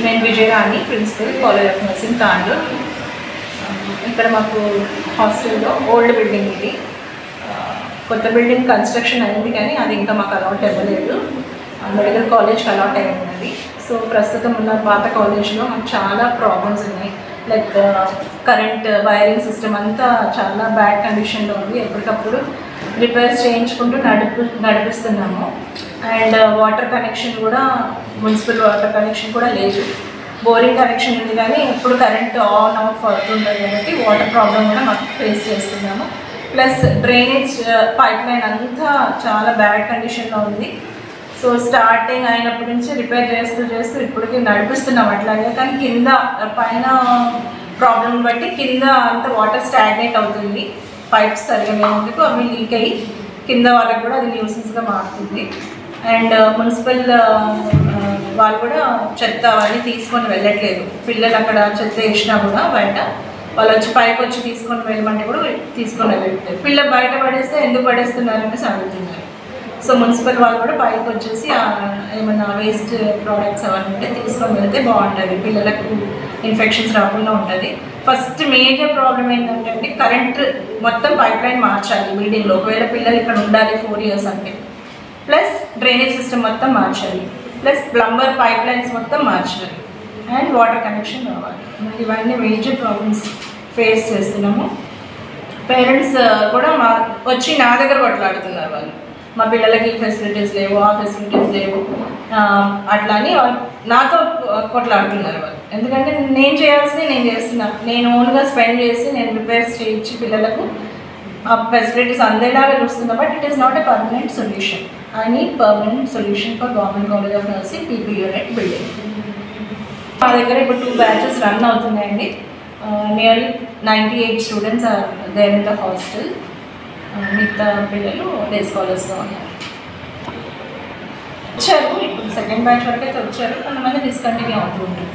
నేను Vijayarani principal college of nursing Tandur. ఇక్కడ మాకు హాస్టల్లో ఓల్డ్ బిల్డింగ్ ఇది, కొత్త బిల్డింగ్ కన్స్ట్రక్షన్ అయింది కానీ అది ఇంకా మాకు అలాట్ అవ్వలేదు. మెడికల్ కాలేజ్కి అలాట్ అయ్యింది. సో ప్రస్తుతం ఉన్న పాత కాలేజ్లో మాకు చాలా ప్రాబ్లమ్స్ ఉన్నాయి. లైక్ కరెంట్ వైరింగ్ సిస్టమ్ అంతా చాలా బ్యాడ్ కండిషన్లో ఉంది. ఎప్పటికప్పుడు రిపేర్స్ చేయించుకుంటూ నడిపిస్తున్నాము. అండ్ వాటర్ కనెక్షన్ కూడా మున్సిపల్ వాటర్ కనెక్షన్ కూడా లేదు. బోరింగ్ కనెక్షన్ ఉంది కానీ ఎప్పుడు కరెంట్ ఆన్ ఆఫ్ అవుతుంటుంది కాబట్టి వాటర్ ప్రాబ్లం కూడా మాకు ఫేస్ చేస్తున్నాము. ప్లస్ డ్రైనేజ్ పైప్ లైన్ అంతా చాలా బ్యాడ్ కండిషన్లో ఉంది. సో స్టార్టింగ్ అయినప్పటి నుంచి రిపేర్ చేస్తూ ఇప్పటికీ నడిపిస్తున్నాం అట్లాగే. కానీ కింద పైన ప్రాబ్లం బట్టి కింద అంతా వాటర్ స్టాగ్నేట్ అవుతుంది. పైప్స్ సరిగా లేనందుకు అవి లీక్ అయ్యి కింద వాళ్ళకి కూడా అది న్యూసెన్స్గా మారుతుంది. అండ్ మున్సిపల్ వాళ్ళు కూడా చెత్త అవన్నీ తీసుకొని వెళ్ళట్లేదు. పిల్లలు అక్కడ చెత్త వేసినా కూడా బయట వాళ్ళు వచ్చి పైకి వచ్చి తీసుకొని వెళ్ళమంటే కూడా తీసుకొని వెళ్ళట్లేదు. పిల్లలు బయట పడేస్తే ఎందుకు పడేస్తున్నారని అడుగుతున్నారు. సో మున్సిపల్ వాళ్ళు కూడా పైకి వచ్చేసి ఏమన్నా వేస్ట్ ప్రోడక్ట్స్ అవన్నీ ఉంటే తీసుకొని వెళ్తే బాగుంటుంది, పిల్లలకు ఇన్ఫెక్షన్స్ రాకుండా ఉంటుంది. ఫస్ట్ మేజర్ ప్రాబ్లం ఏంటంటే కరెంట్ మొత్తం పైప్ లైన్ మార్చాలి బిల్డింగ్లో, ఒకవేళ పిల్లలు ఇక్కడ ఉండాలి 4 years అంటే. ప్లస్ డ్రైనేజ్ సిస్టమ్ మొత్తం మార్చాలి, ప్లస్ ప్లంబర్ పైప్ లైన్స్ మొత్తం మార్చాలి, అండ్ వాటర్ కనెక్షన్ కావాలి. ఇవన్నీ మేజర్ ప్రాబ్లమ్స్ ఫేస్ చేస్తున్నాము. పేరెంట్స్ కూడా వచ్చి నా దగ్గర కొట్లాడుతున్నారు, వాళ్ళు మా పిల్లలకి ఈ ఫెసిలిటీస్ లేవు, ఆ ఫెసిలిటీస్ లేవు అట్లా అని నాతో కొట్లాడుతున్నారు వాళ్ళు. ఎందుకంటే నేను చేయాల్సింది నేను చేస్తున్నాను, నేను ఓన్గా స్పెండ్ చేసి నేను రిపేర్స్ చేయించి పిల్లలకు ఆ ఫెసిలిటీస్ అందేలాగా చూస్తున్నా. But it is not a permanent solution. I need permanent solution for government college of nursing PP unit building. మా దగ్గర ఇప్పుడు 2 batches రన్ అవుతున్నాయండి. Nearly 98 students are there in the hostel. మిగతా పిల్లలు డే స్కాలర్స్గా ఉన్నారు. వచ్చారు ఇప్పుడు 2nd batch వరకు అయితే వచ్చారు, కొంతమంది డిస్కంటిన్యూ అవుతూ ఉంటారు.